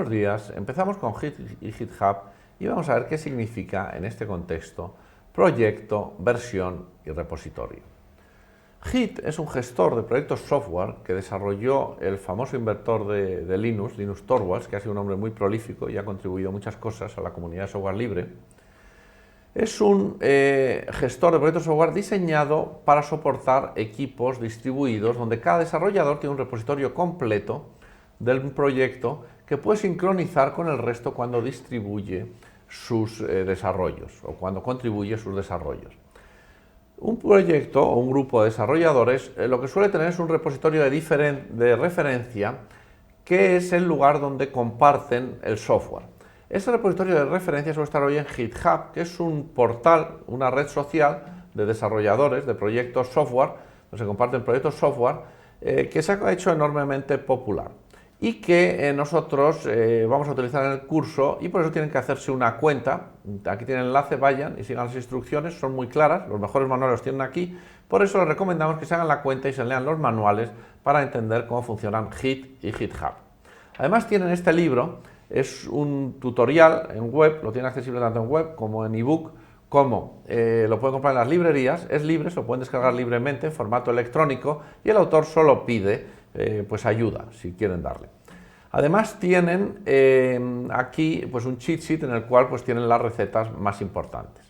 Buenos días, empezamos con Git y GitHub y vamos a ver qué significa en este contexto proyecto, versión y repositorio. Git es un gestor de proyectos software que desarrolló el famoso inventor de Linux, Linus Torvalds, que ha sido un hombre muy prolífico y ha contribuido a muchas cosas a la comunidad de software libre. Es un gestor de proyectos software diseñado para soportar equipos distribuidos donde cada desarrollador tiene un repositorio completo del proyecto que puede sincronizar con el resto cuando distribuye sus desarrollos o cuando contribuye a sus desarrollos. Un proyecto o un grupo de desarrolladores lo que suele tener es un repositorio de referencia que es el lugar donde comparten el software. Ese repositorio de referencia suele estar hoy en GitHub, que es un portal, una red social de desarrolladores de proyectos software, donde se comparten proyectos software, que se ha hecho enormemente popular y que nosotros vamos a utilizar en el curso, y por eso tienen que hacerse una cuenta. Aquí tienen el enlace, vayan y sigan las instrucciones, son muy claras, los mejores manuales los tienen aquí, por eso les recomendamos que se hagan la cuenta y se lean los manuales para entender cómo funcionan Git y GitHub. Además tienen este libro, es un tutorial en web, lo tienen accesible tanto en web como en ebook, como lo pueden comprar en las librerías, es libre, se lo pueden descargar libremente en formato electrónico y el autor solo pide pues ayuda si quieren darle. Además tienen aquí pues un cheat sheet en el cual pues tienen las recetas más importantes.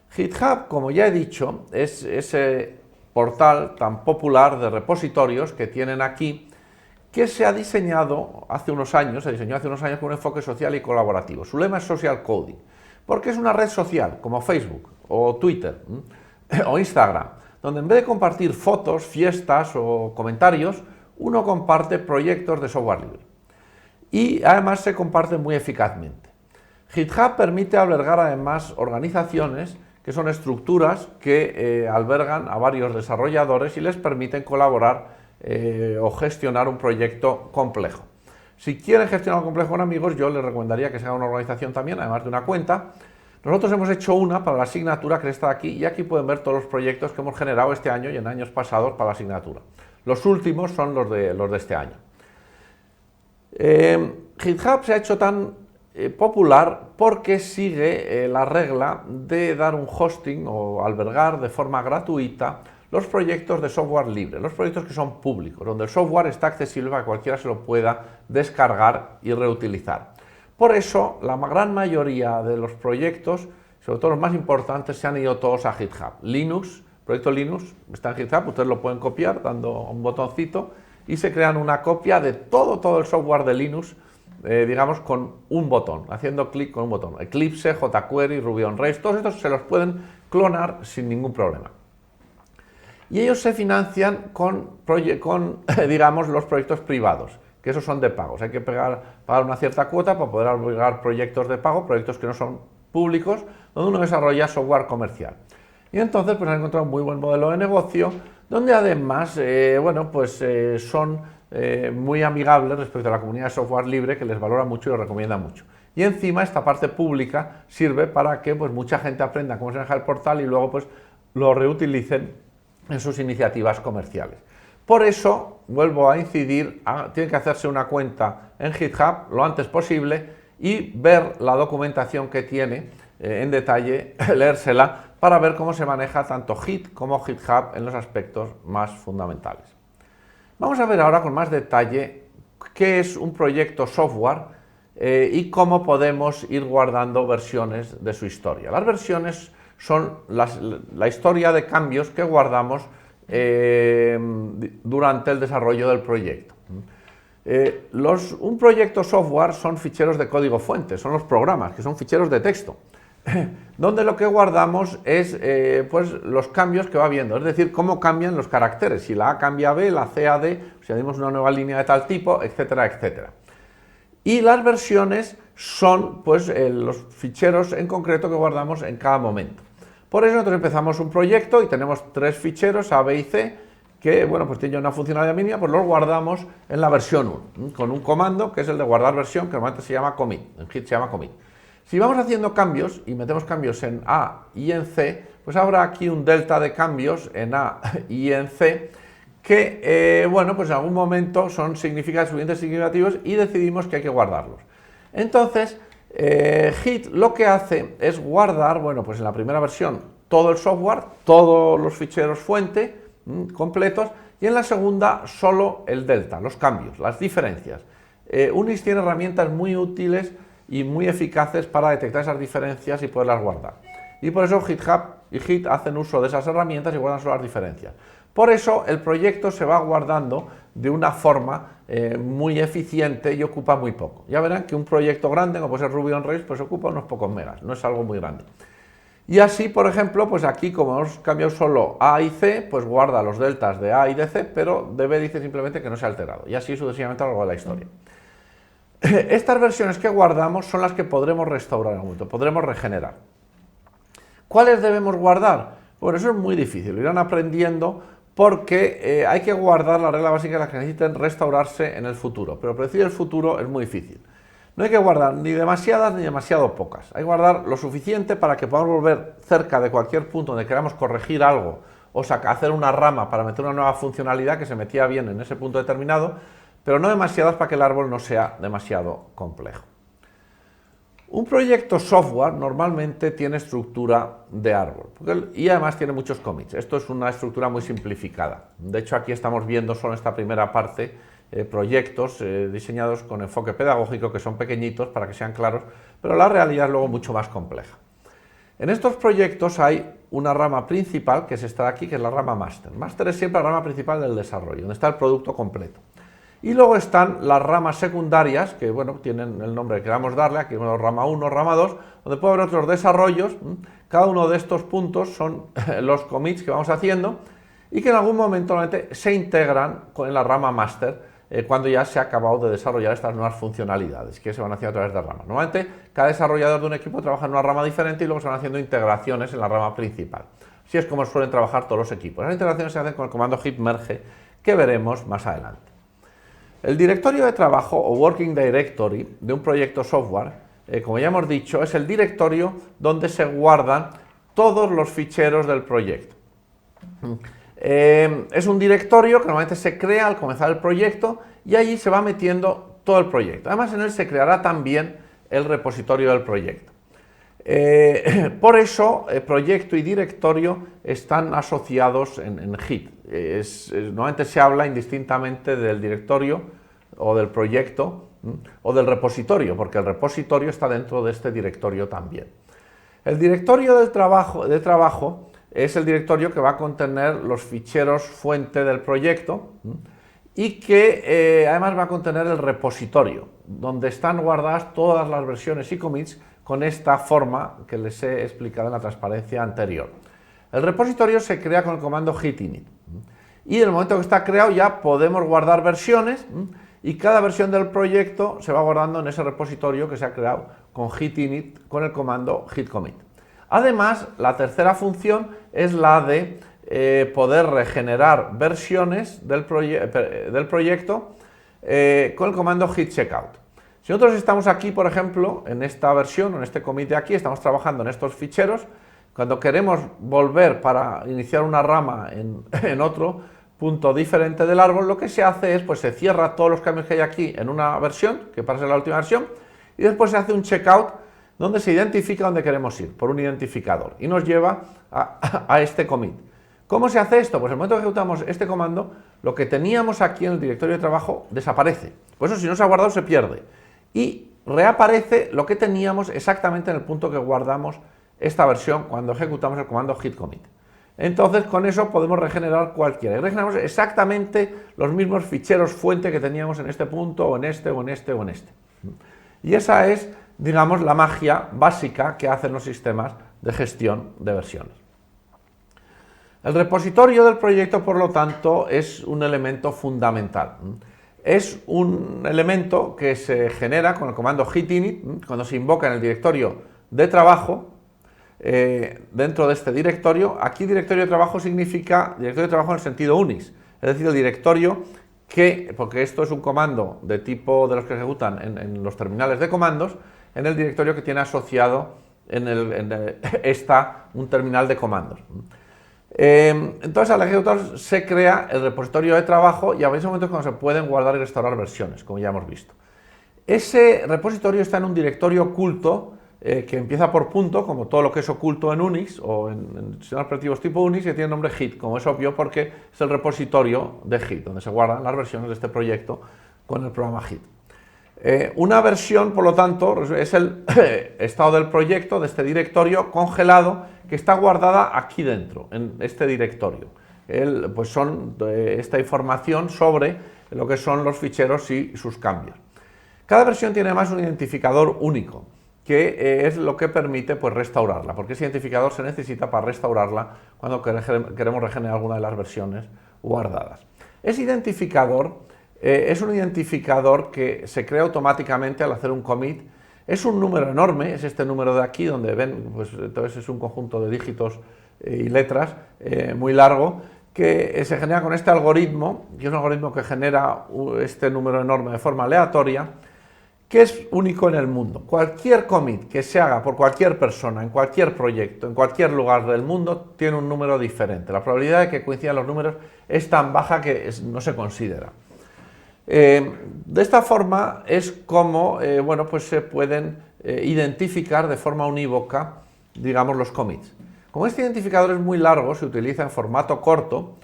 GitHub, como ya he dicho, es ese portal tan popular de repositorios que tienen aquí, que se ha diseñado hace unos años, con un enfoque social y colaborativo. Su lema es Social Coding, porque es una red social como Facebook o Twitter o Instagram, donde en vez de compartir fotos, fiestas o comentarios, uno comparte proyectos de software libre. Y además se comparte muy eficazmente. GitHub permite albergar además organizaciones que son estructuras que albergan a varios desarrolladores y les permiten colaborar o gestionar un proyecto complejo. Si quieren gestionar un complejo con amigos, yo les recomendaría que se haga una organización también, además de una cuenta. Nosotros hemos hecho una para la asignatura que está aquí, y aquí pueden ver todos los proyectos que hemos generado este año y en años pasados para la asignatura. Los últimos son los de este año. GitHub se ha hecho tan popular porque sigue la regla de dar un hosting o albergar de forma gratuita los proyectos de software libre, los proyectos que son públicos, donde el software está accesible para que cualquiera se lo pueda descargar y reutilizar. Por eso, la gran mayoría de los proyectos, sobre todo los más importantes, se han ido todos a GitHub. Linux, proyecto Linux, está en GitHub, ustedes lo pueden copiar dando un botoncito y se crean una copia de todo el software de Linux, digamos, con un botón, haciendo clic con un botón. Eclipse, jQuery, Ruby on Rails, todos estos se los pueden clonar sin ningún problema. Y ellos se financian con digamos, los proyectos privados, que esos son de pagos. Hay que pagar una cierta cuota para poder albergar proyectos de pago, proyectos que no son públicos, donde uno desarrolla software comercial. Y entonces pues han encontrado un muy buen modelo de negocio, donde además son muy amigables respecto a la comunidad de software libre, que les valora mucho y les recomienda mucho. Y encima esta parte pública sirve para que pues mucha gente aprenda cómo se maneja el portal y luego pues lo reutilicen en sus iniciativas comerciales. Por eso, vuelvo a incidir, tienen que hacerse una cuenta en GitHub lo antes posible y ver la documentación que tiene en detalle, leérsela, para ver cómo se maneja tanto Git como GitHub en los aspectos más fundamentales. Vamos a ver ahora con más detalle qué es un proyecto software y cómo podemos ir guardando versiones de su historia. Las versiones son la historia de cambios que guardamos durante el desarrollo del proyecto. Un proyecto software son ficheros de código fuente, son los programas, que son ficheros de texto, donde lo que guardamos es pues los cambios que va habiendo, es decir, cómo cambian los caracteres, si la A cambia a B, la C a D, si añadimos una nueva línea de tal tipo, etcétera, etcétera. Y las versiones son pues los ficheros en concreto que guardamos en cada momento. Por eso nosotros empezamos un proyecto y tenemos 3 ficheros, A, B y C, que bueno, pues tienen una funcionalidad mínima, pues los guardamos en la versión 1, con un comando que es el de guardar versión, que normalmente se llama commit, en Git se llama commit. Si vamos haciendo cambios y metemos cambios en A y en C, pues habrá aquí un delta de cambios en A y en C que, bueno, pues en algún momento son suficientemente significativos y decidimos que hay que guardarlos. Entonces, Git lo que hace es guardar, bueno, pues en la primera versión todo el software, todos los ficheros fuente completos, y en la segunda solo el delta, los cambios, las diferencias. Unix tiene herramientas muy útiles y muy eficaces para detectar esas diferencias y poderlas guardar. Y por eso GitHub y Git hacen uso de esas herramientas y guardan solo las diferencias. Por eso el proyecto se va guardando de una forma muy eficiente y ocupa muy poco. Ya verán que un proyecto grande, como puede ser Ruby on Rails, pues ocupa unos pocos megas, no es algo muy grande. Y así, por ejemplo, pues aquí como hemos cambiado solo A y C, pues guarda los deltas de A y de C, pero de B dice simplemente que no se ha alterado. Y así sucesivamente a lo largo de la historia. Estas versiones que guardamos son las que podremos restaurar en un momento, podremos regenerar. ¿Cuáles debemos guardar? Bueno, eso es muy difícil, lo irán aprendiendo porque hay que guardar la regla básica de las que necesiten restaurarse en el futuro, pero predecir el futuro es muy difícil. No hay que guardar ni demasiadas ni demasiado pocas, hay que guardar lo suficiente para que podamos volver cerca de cualquier punto donde queramos corregir algo o hacer una rama para meter una nueva funcionalidad que se metía bien en ese punto determinado, pero no demasiadas para que el árbol no sea demasiado complejo. Un proyecto software normalmente tiene estructura de árbol y además tiene muchos commits. Esto es una estructura muy simplificada. De hecho, aquí estamos viendo solo en esta primera parte proyectos diseñados con enfoque pedagógico que son pequeñitos para que sean claros, pero la realidad es luego mucho más compleja. En estos proyectos hay una rama principal que es esta de aquí, que es la rama master. Master es siempre la rama principal del desarrollo, donde está el producto completo. Y luego están las ramas secundarias, que bueno, tienen el nombre que queramos darle, aquí tenemos rama 1, rama 2, donde puede haber otros desarrollos. Cada uno de estos puntos son los commits que vamos haciendo y que en algún momento normalmente se integran en la rama master cuando ya se ha acabado de desarrollar estas nuevas funcionalidades que se van haciendo a través de ramas. Normalmente cada desarrollador de un equipo trabaja en una rama diferente y luego se van haciendo integraciones en la rama principal. Así es como suelen trabajar todos los equipos. Las integraciones se hacen con el comando git merge que veremos más adelante. El directorio de trabajo o working directory de un proyecto software, como ya hemos dicho, es el directorio donde se guardan todos los ficheros del proyecto. Es un directorio que normalmente se crea al comenzar el proyecto y allí se va metiendo todo el proyecto. Además, en él se creará también el repositorio del proyecto. Por eso, proyecto y directorio están asociados en Git. Normalmente se habla indistintamente del directorio o del proyecto o del repositorio, porque el repositorio está dentro de este directorio también. El directorio de trabajo es el directorio que va a contener los ficheros fuente del proyecto y que además va a contener el repositorio, donde están guardadas todas las versiones y commits con esta forma que les he explicado en la transparencia anterior. El repositorio se crea con el comando git init y en el momento que está creado ya podemos guardar versiones y cada versión del proyecto se va guardando en ese repositorio que se ha creado con git init con el comando git commit. Además, la tercera función es la de poder regenerar versiones del proyecto con el comando git checkout. Si nosotros estamos aquí, por ejemplo, en esta versión, en este commit de aquí, estamos trabajando en estos ficheros, cuando queremos volver para iniciar una rama en otro punto diferente del árbol, lo que se hace es, pues se cierra todos los cambios que hay aquí en una versión, que pasa a ser la última versión, y después se hace un checkout donde se identifica dónde queremos ir, por un identificador, y nos lleva a este commit. ¿Cómo se hace esto? Pues en el momento que ejecutamos este comando, lo que teníamos aquí en el directorio de trabajo desaparece. Por eso si no se ha guardado se pierde. Y reaparece lo que teníamos exactamente en el punto que guardamos esta versión cuando ejecutamos el comando git commit. Entonces con eso podemos regenerar cualquiera. Y regeneramos exactamente los mismos ficheros fuente que teníamos en este punto, o en este, o en este, o en este. Y esa es, digamos, la magia básica que hacen los sistemas de gestión de versiones. El repositorio del proyecto, por lo tanto, es un elemento fundamental. Es un elemento que se genera con el comando git init, cuando se invoca en el directorio de trabajo, dentro de este directorio. Aquí directorio de trabajo significa directorio de trabajo en el sentido Unix, es decir, el directorio que, porque esto es un comando de tipo de los que se ejecutan en los terminales de comandos, en el directorio que tiene asociado está un terminal de comandos. Entonces al ejecutar se crea el repositorio de trabajo y a ese momento es cuando se pueden guardar y restaurar versiones, como ya hemos visto. Ese repositorio está en un directorio oculto que empieza por punto, como todo lo que es oculto en Unix o en sistemas operativos tipo Unix, y tiene el nombre Git, como es obvio porque es el repositorio de Git, donde se guardan las versiones de este proyecto con el programa Git. Una versión, por lo tanto, es el estado del proyecto, de este directorio congelado, que está guardada aquí dentro, en este directorio. Pues son esta información sobre lo que son los ficheros y sus cambios. Cada versión tiene además un identificador único, que es lo que permite pues, restaurarla, porque ese identificador se necesita para restaurarla cuando queremos regenerar alguna de las versiones guardadas. Ese identificador es un identificador que se crea automáticamente al hacer un commit. Es un número enorme, es este número de aquí, donde ven, pues entonces es un conjunto de dígitos y letras muy largo, que se genera con este algoritmo, que es un algoritmo que genera este número enorme de forma aleatoria, que es único en el mundo. Cualquier commit que se haga por cualquier persona, en cualquier proyecto, en cualquier lugar del mundo, tiene un número diferente. La probabilidad de que coincidan los números es tan baja que no se considera. De esta forma es como bueno, pues se pueden identificar de forma unívoca, digamos, los commits. Como este identificador es muy largo, se utiliza en formato corto,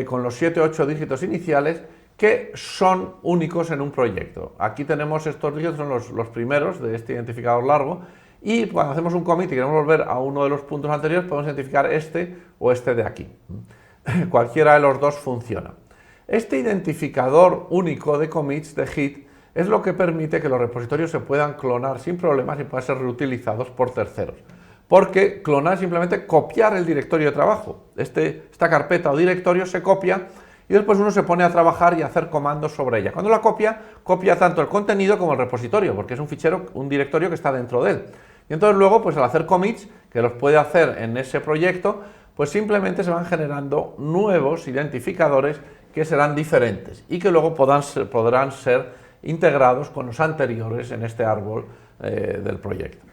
con los 7 o 8 dígitos iniciales, que son únicos en un proyecto. Aquí tenemos estos dígitos, son los primeros de este identificador largo, y cuando hacemos un commit y queremos volver a uno de los puntos anteriores, podemos identificar este o este de aquí. Cualquiera de los dos funciona. Este identificador único de commits de Git es lo que permite que los repositorios se puedan clonar sin problemas y puedan ser reutilizados por terceros. Porque clonar es simplemente copiar el directorio de trabajo. Esta carpeta o directorio se copia y después uno se pone a trabajar y a hacer comandos sobre ella. Cuando la copia tanto el contenido como el repositorio, porque es un fichero, un directorio que está dentro de él. Y entonces luego, pues al hacer commits, que los puede hacer en ese proyecto, pues simplemente se van generando nuevos identificadores que serán diferentes y que luego podrán ser integrados con los anteriores en este árbol del proyecto.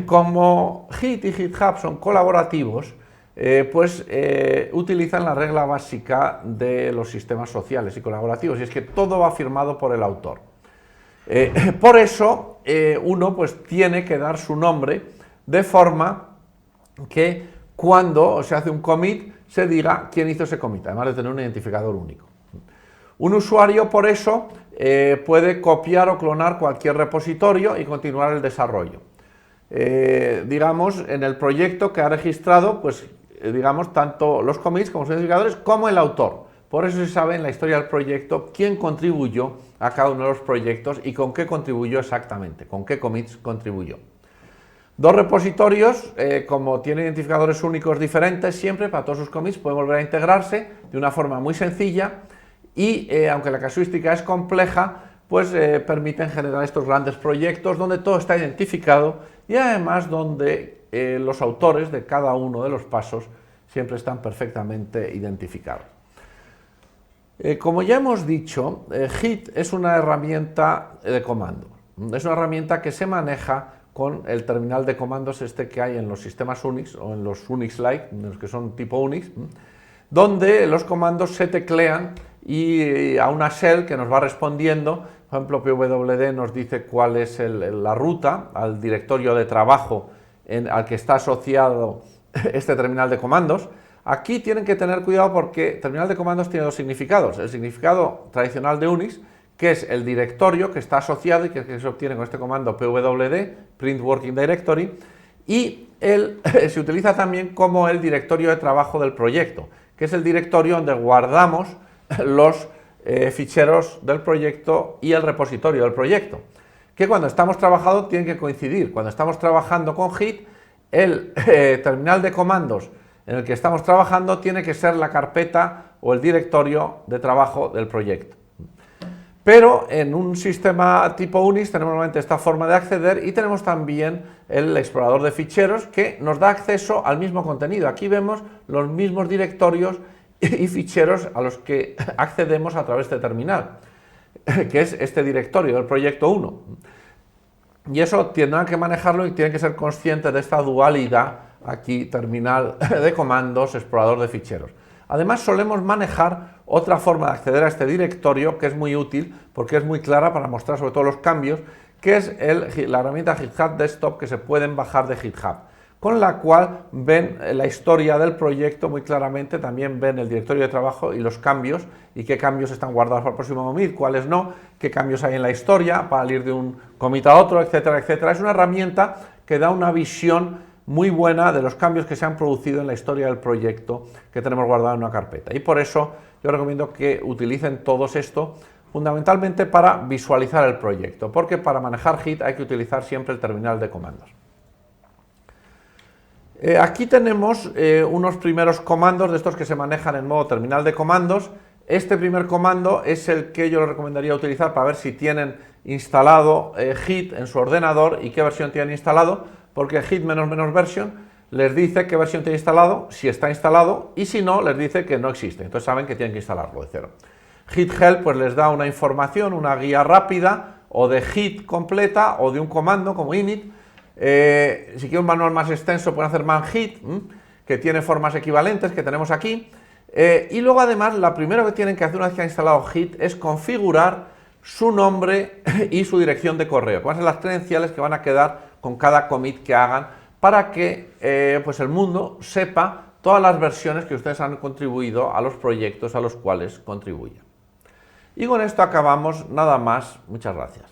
Como Git y GitHub son colaborativos, pues utilizan la regla básica de los sistemas sociales y colaborativos, y es que todo va firmado por el autor. Por eso uno pues tiene que dar su nombre de forma que cuando se hace un commit se diga quién hizo ese commit, además de tener un identificador único. Un usuario por eso puede copiar o clonar cualquier repositorio y continuar el desarrollo. Digamos, en el proyecto que ha registrado, pues digamos, tanto los commits como los identificadores como el autor. Por eso se sabe en la historia del proyecto quién contribuyó a cada uno de los proyectos y con qué contribuyó exactamente, con qué commits contribuyó. Dos repositorios, como tienen identificadores únicos diferentes, siempre para todos sus commits pueden volver a integrarse de una forma muy sencilla y, aunque la casuística es compleja, pues permiten generar estos grandes proyectos donde todo está identificado y además donde los autores de cada uno de los pasos siempre están perfectamente identificados. Como ya hemos dicho, Git es una herramienta de comando. Es una herramienta que se maneja con el terminal de comandos que hay en los sistemas Unix o en los Unix-like, los que son tipo Unix, donde los comandos se teclean y a una shell que nos va respondiendo. Por ejemplo, pwd nos dice cuál es la ruta al directorio de trabajo al que está asociado este terminal de comandos. Aquí tienen que tener cuidado porque el terminal de comandos tiene dos significados. El significado tradicional de Unix, que es el directorio que está asociado y que se obtiene con este comando pwd, print working directory, y se utiliza también como el directorio de trabajo del proyecto, que es el directorio donde guardamos los ficheros del proyecto y el repositorio del proyecto, que cuando estamos trabajando tienen que coincidir. Cuando estamos trabajando con Git, el terminal de comandos en el que estamos trabajando tiene que ser la carpeta o el directorio de trabajo del proyecto. Pero en un sistema tipo Unix tenemos normalmente esta forma de acceder y tenemos también el explorador de ficheros que nos da acceso al mismo contenido. Aquí vemos los mismos directorios y ficheros a los que accedemos a través de terminal, que es este directorio del proyecto 1. Y eso tendrán que manejarlo y tienen que ser conscientes de esta dualidad aquí terminal de comandos, explorador de ficheros. Además solemos manejar otra forma de acceder a este directorio que es muy útil porque es muy clara para mostrar sobre todo los cambios, que es la herramienta GitHub Desktop que se pueden bajar de GitHub, con la cual ven la historia del proyecto muy claramente, también ven el directorio de trabajo y los cambios y qué cambios están guardados para el próximo commit, cuáles no, qué cambios hay en la historia para ir de un commit a otro, etcétera, etcétera. Es una herramienta que da una visión muy buena de los cambios que se han producido en la historia del proyecto que tenemos guardado en una carpeta. Y por eso yo recomiendo que utilicen todos esto fundamentalmente para visualizar el proyecto, porque para manejar Git hay que utilizar siempre el terminal de comandos. Aquí tenemos unos primeros comandos de estos que se manejan en modo terminal de comandos. Este primer comando es el que yo les recomendaría utilizar para ver si tienen instalado Git en su ordenador y qué versión tienen instalado, porque Git --version les dice qué versión tiene instalado, si está instalado, y si no, les dice que no existe. Entonces saben que tienen que instalarlo de cero. Git help pues les da una información, una guía rápida, o de Git completa, o de un comando como init. Si quieren un manual más extenso pueden hacer man Git, que tiene formas equivalentes que tenemos aquí. Y luego además, lo primero que tienen que hacer una vez que han instalado Git es configurar su nombre y su dirección de correo, que van a ser las credenciales que van a quedar con cada commit que hagan para que pues el mundo sepa todas las versiones que ustedes han contribuido a los proyectos a los cuales contribuyen. Y con esto acabamos, nada más, muchas gracias.